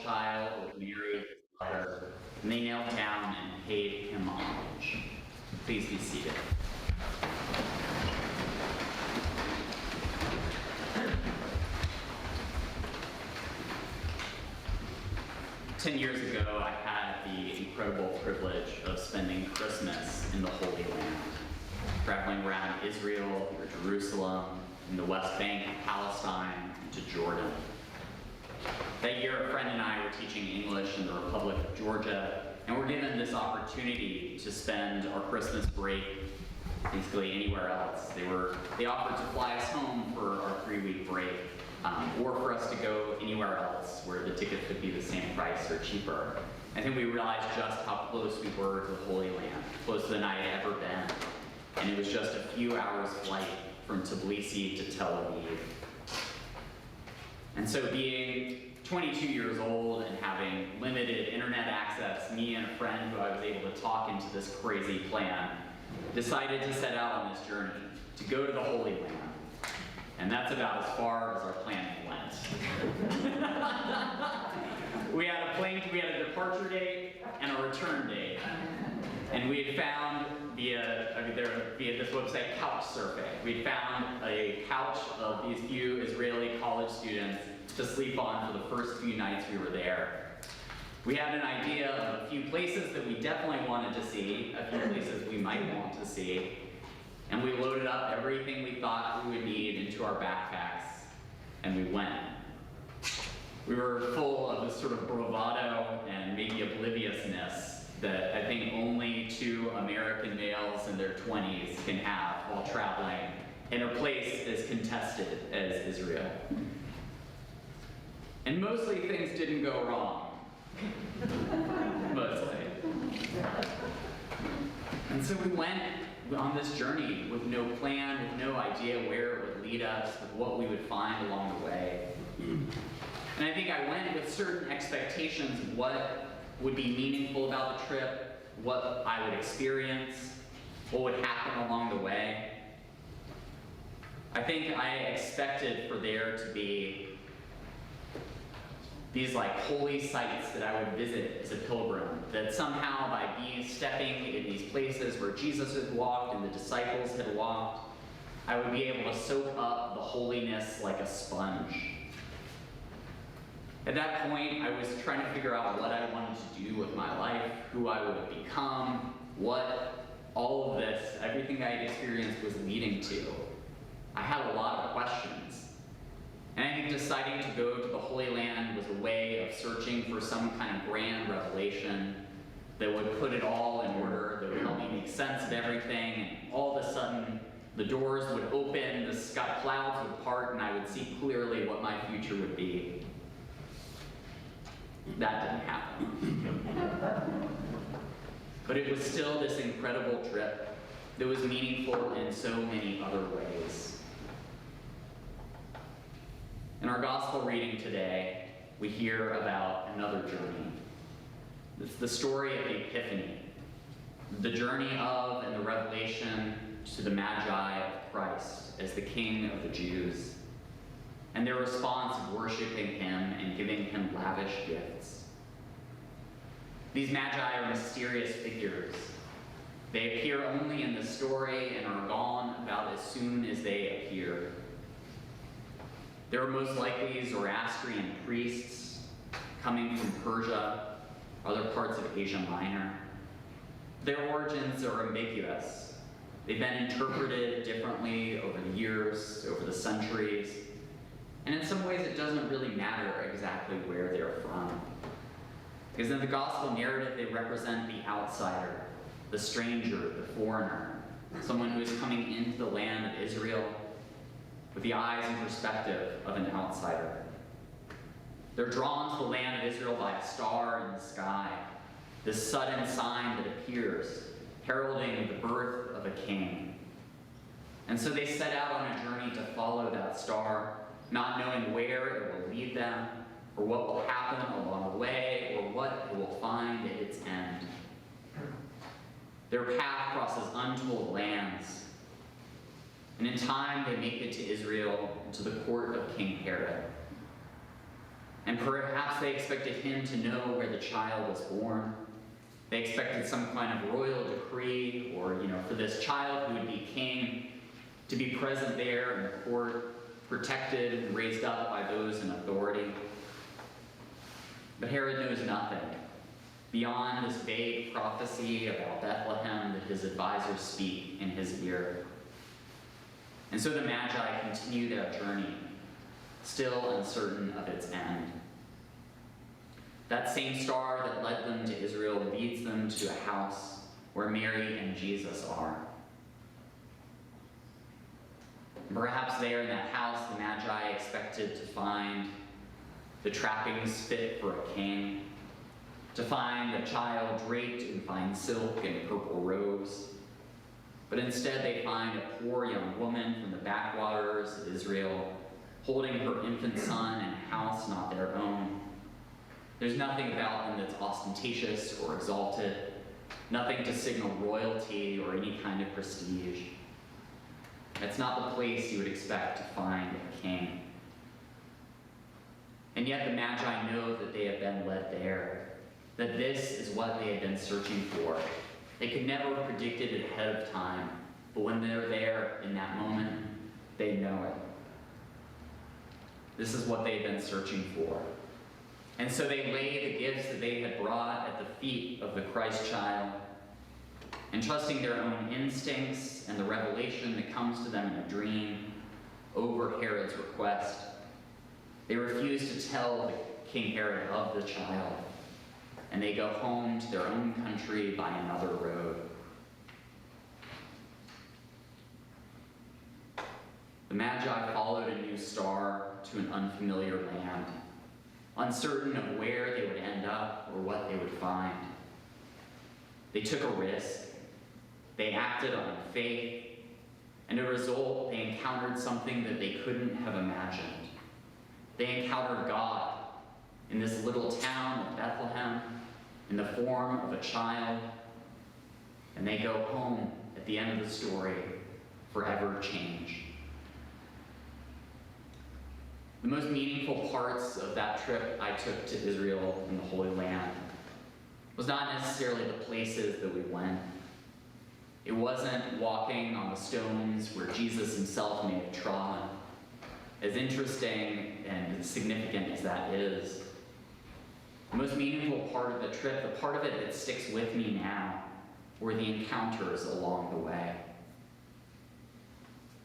child with Mary, his mother, and they knelt down and paid him homage. Please be seated. 10 years ago, I had the incredible privilege of spending Christmas in the Holy Land, traveling around Israel, or Jerusalem, in the West Bank, Palestine, and to Jordan. That year, a friend and I were teaching English in the Republic of Georgia, and were given this opportunity to spend our Christmas break basically anywhere else. They offered to fly us home for our 3-week break, or for us to go anywhere else where the tickets would be the same price or cheaper. I think we realized just how close we were to the Holy Land, closer than I had ever been. And it was just a few hours flight from Tbilisi to Tel Aviv. And so being 22 years old and having limited internet access, me and a friend who I was able to talk into this crazy plan, decided to set out on this journey to go to the Holy Land. And that's about as far as our planning went. We had a departure date and a return date. And we had found via this website, Couchsurfing, we had found a couch of these few Israeli college students to sleep on for the first few nights we were there. We had an idea of a few places that we definitely wanted to see, a few places we might want to see, and we loaded up everything we thought we would need into our backpacks, and we went. We were full of this sort of bravado and maybe obliviousness that I think only 2 American males in their 20s can have while traveling in a place as contested as Israel. And mostly things didn't go wrong. Mostly. And so we went on this journey with no plan, with no idea where it would lead us, with what we would find along the way. And I think I went with certain expectations of what would be meaningful about the trip, what I would experience, what would happen along the way. I think I expected for there to be these holy sites that I would visit as a pilgrim, that somehow by stepping in these places where Jesus had walked and the disciples had walked, I would be able to soak up the holiness like a sponge. At that point, I was trying to figure out what I wanted to do with my life, who I would become, what all of this, everything I had experienced was leading to. I had a lot of questions. And I think deciding to go to the Holy Land was a way of searching for some kind of grand revelation that would put it all in order, that would help me make sense of everything, and all of a sudden, the doors would open, the clouds would part, and I would see clearly what my future would be. That didn't happen. But it was still this incredible trip that was meaningful in so many other ways. In our gospel reading today, we hear about another journey. It's the story of the Epiphany, the journey of and the revelation to the Magi of Christ as the King of the Jews, and their response of worshiping him and giving him lavish gifts. These Magi are mysterious figures. They appear only in the story and are gone about as soon as they appear. They were most likely Zoroastrian priests coming from Persia, other parts of Asia Minor. Their origins are ambiguous. They've been interpreted differently over the years, over the centuries, and in some ways it doesn't really matter exactly where they're from. Because in the gospel narrative, they represent the outsider, the stranger, the foreigner, someone who is coming into the land of Israel with the eyes and perspective of an outsider. They're drawn to the land of Israel by a star in the sky, this sudden sign that appears, heralding the birth of a king. And so they set out on a journey to follow that star, not knowing where it will lead them, or what will happen along the way, or what it will find at its end. Their path crosses untold lands, and in time they make it to Israel, to the court of King Herod. And perhaps they expected him to know where the child was born. They expected some kind of royal decree, or, for this child who would be king to be present there in the court, protected and raised up by those in authority. But Herod knows nothing beyond this vague prophecy about Bethlehem that his advisors speak in his ear. And so the Magi continue their journey, still uncertain of its end. That same star that led them to Israel leads them to a house where Mary and Jesus are. And perhaps there in that house, the Magi expected to find the trappings fit for a king, to find a child draped in fine silk and purple robes. But instead they find a poor young woman from the backwaters of Israel, holding her infant son in a house not their own. There's nothing about them that's ostentatious or exalted, nothing to signal royalty or any kind of prestige. That's not the place you would expect to find a king. And yet the Magi know that they have been led there, that this is what they had been searching for. They could never have predicted it ahead of time, but when they're there in that moment, they know it. This is what they've been searching for. And so they lay the gifts that they had brought at the feet of the Christ child, and trusting their own instincts and the revelation that comes to them in a dream over Herod's request, they refuse to tell King Herod of the child, and they go home to their own country by another road. The Magi followed a new star to an unfamiliar land, uncertain of where they would end up or what they would find. They took a risk. They acted on faith, and as a result, they encountered something that they couldn't have imagined. They encountered God in this little town of Bethlehem in the form of a child, and they go home at the end of the story forever changed. The most meaningful parts of that trip I took to Israel and the Holy Land was not necessarily the places that we went. It wasn't walking on the stones where Jesus himself may have trod. As interesting and significant as that is, the most meaningful part of the trip, the part of it that sticks with me now, were the encounters along the way.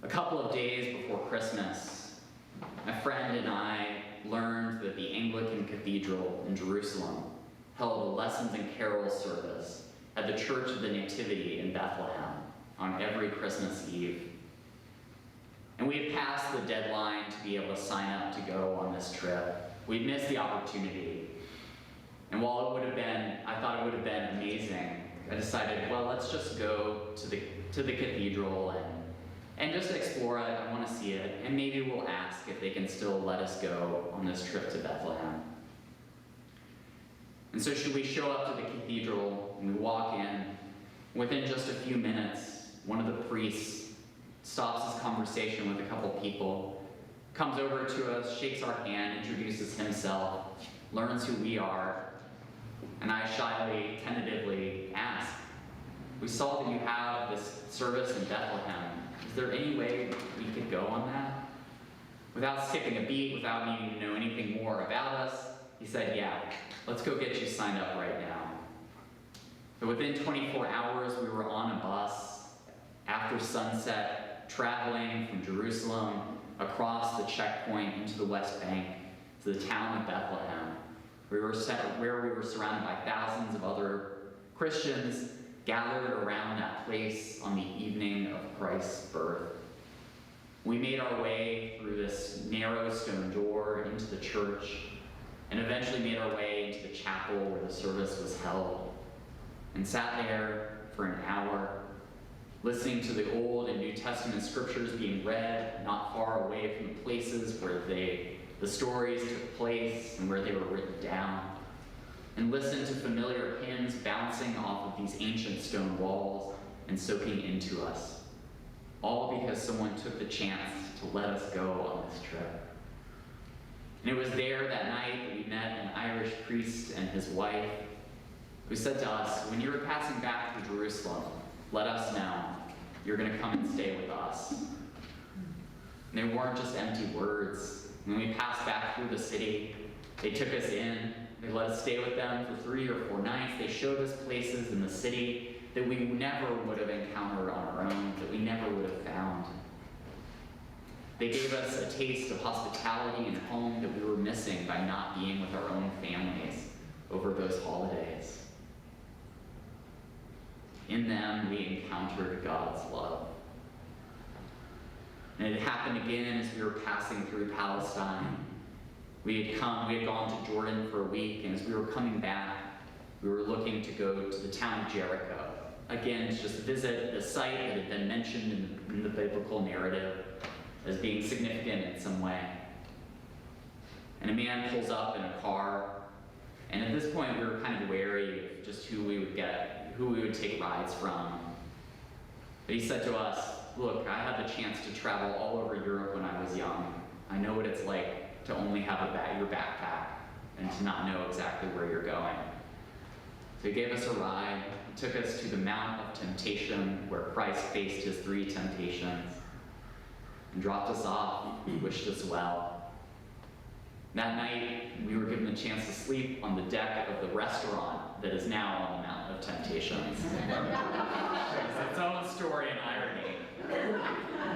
A couple of days before Christmas, my friend and I learned that the Anglican Cathedral in Jerusalem held a lessons and carols service at the Church of the Nativity in Bethlehem on every Christmas Eve. And we had passed the deadline to be able to sign up to go on this trip. We'd missed the opportunity. And while I thought it would have been amazing, I decided, well, let's just go to the cathedral and just explore it. I want to see it. And maybe we'll ask if they can still let us go on this trip to Bethlehem. And so we show up to the cathedral and we walk in. Within just a few minutes, one of the priests stops his conversation with a couple people, comes over to us, shakes our hand, introduces himself, learns who we are, and I shyly, tentatively ask, "We saw that you have this service in Bethlehem. Is there any way we could go on that?" Without skipping a beat, without needing to know anything more about us, he said, "Yeah, let's go get you signed up right now." So within 24 hours, we were on a bus after sunset, traveling from Jerusalem across the checkpoint into the West Bank to the town of Bethlehem, where we were surrounded by thousands of other Christians gathered around that place on the evening of Christ's birth. We made our way through this narrow stone door into the church, and eventually made our way into the chapel where the service was held, and sat there for an hour, listening to the Old and New Testament scriptures being read not far away from the places where the stories took place and where they were written down, and listened to familiar hymns bouncing off of these ancient stone walls and soaking into us, all because someone took the chance to let us go on this trip. And it was there that night that we met an Irish priest and his wife who said to us, when you're passing back through Jerusalem, let us know. You're going to come and stay with us. And they weren't just empty words. When we passed back through the city, they took us in. They let us stay with them for 3 or 4 nights. They showed us places in the city that we never would have encountered on our own, that we never would have found. They gave us a taste of hospitality and home that we were missing by not being with our own families over those holidays. In them, we encountered God's love. And it happened again as we were passing through Palestine. We had gone to Jordan for a week, and as we were coming back, we were looking to go to the town of Jericho. Again, to just visit the site that had been mentioned in the biblical narrative as being significant in some way. And a man pulls up in a car, and at this point we were kind of wary of just who we would take rides from. But he said to us, look, I had the chance to travel all over Europe when I was young. I know what it's like to only have your backpack and to not know exactly where you're going. So he gave us a ride. He took us to the Mount of Temptation, where Christ faced his 3 temptations, and dropped us off. He wished us well. That night, we were given the chance to sleep on the deck of the restaurant that is now on the Mount of Temptations. It's its own story and irony.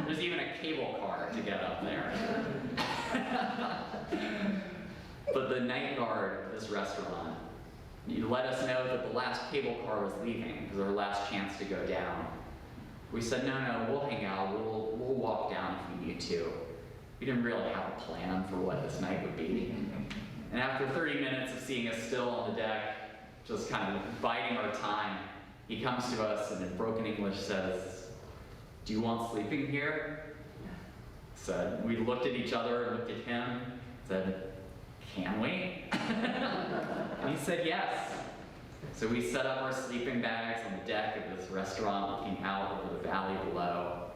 There's even a cable car to get up there. But the night guard of this restaurant, he let us know that the last cable car was leaving. It was our last chance to go down. We said, no, we'll hang out. We'll walk down if we need to. We didn't really have a plan for what this night would be. And after 30 minutes of seeing us still on the deck, just kind of biding our time, he comes to us and in broken English says, do you want sleeping here? Said, we looked at each other, looked at him, said, can we? And he said yes. So we set up our sleeping bags on the deck of this restaurant looking out over the valley below.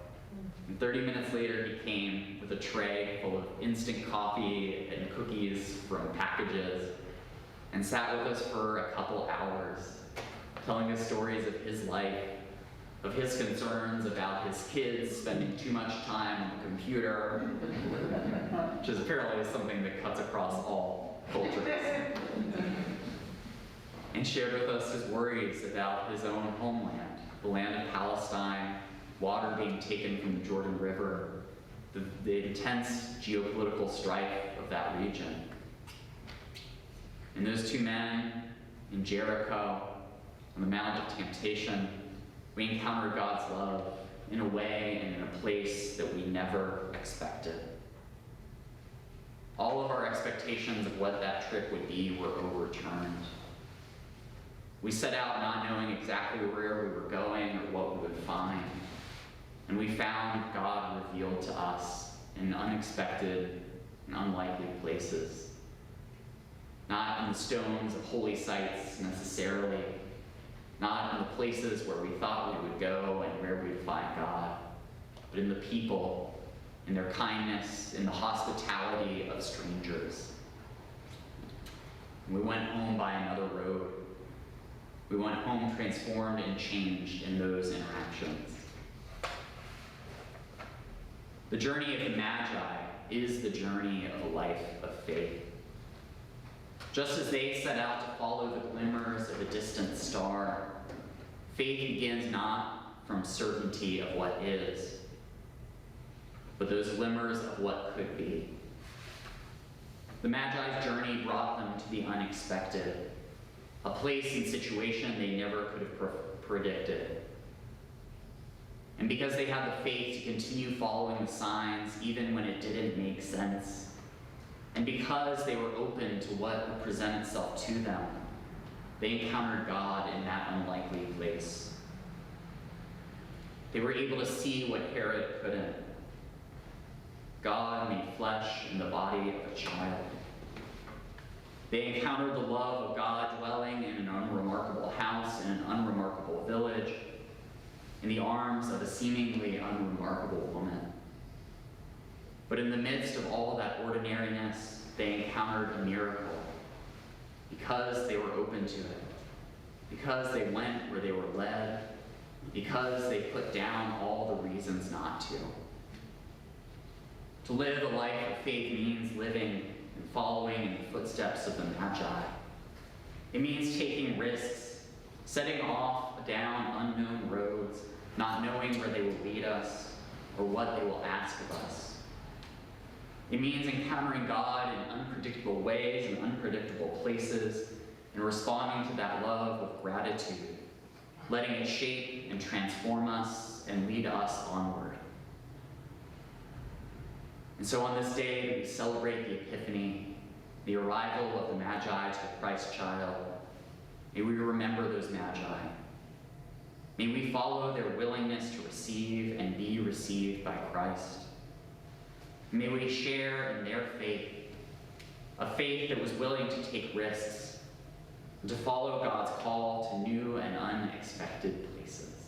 And 30 minutes later, he came with a tray full of instant coffee and cookies from packages and sat with us for a couple hours, telling us stories of his life, of his concerns about his kids spending too much time on the computer, which is apparently something that cuts across all cultures. And shared with us his worries about his own homeland, the land of Palestine, water being taken from the Jordan River, the intense geopolitical strife of that region. And those 2 men in Jericho, on the Mount of Temptation, we encountered God's love in a way and in a place that we never expected. All of our expectations of what that trip would be were overturned. We set out not knowing exactly where we were going or what we would find. And we found God revealed to us in unexpected and unlikely places. Not in the stones of holy sites necessarily, not in the places where we thought we would go and where we would find God, but in the people, in their kindness, in the hospitality of strangers. And we went home by another road. We went home transformed and changed in those interactions. The journey of the Magi is the journey of a life of faith. Just as they set out to follow the glimmers of a distant star, faith begins not from certainty of what is, but those glimmers of what could be. The Magi's journey brought them to the unexpected, a place and situation they never could have predicted. And because they had the faith to continue following the signs even when it didn't make sense, and because they were open to what would present itself to them, they encountered God in that unlikely place. They were able to see what Herod couldn't. God made flesh in the body of a child. They encountered the love of God dwelling in an unremarkable house in an unremarkable village, in the arms of a seemingly unremarkable woman. But in the midst of all that ordinariness, they encountered a miracle, because they were open to it, because they went where they were led, because they put down all the reasons not to. To live a life of faith means living and following in the footsteps of the Magi. It means taking risks, setting off down unknown roads, not knowing where they will lead us or what they will ask of us. It means encountering God in unpredictable ways and unpredictable places and responding to that love with gratitude, letting it shape and transform us and lead us onward. And so on this day that we celebrate the Epiphany, the arrival of the Magi to the Christ child, may we remember those Magi. May we follow their willingness to receive and be received by Christ. May we share in their faith, a faith that was willing to take risks and to follow God's call to new and unexpected places.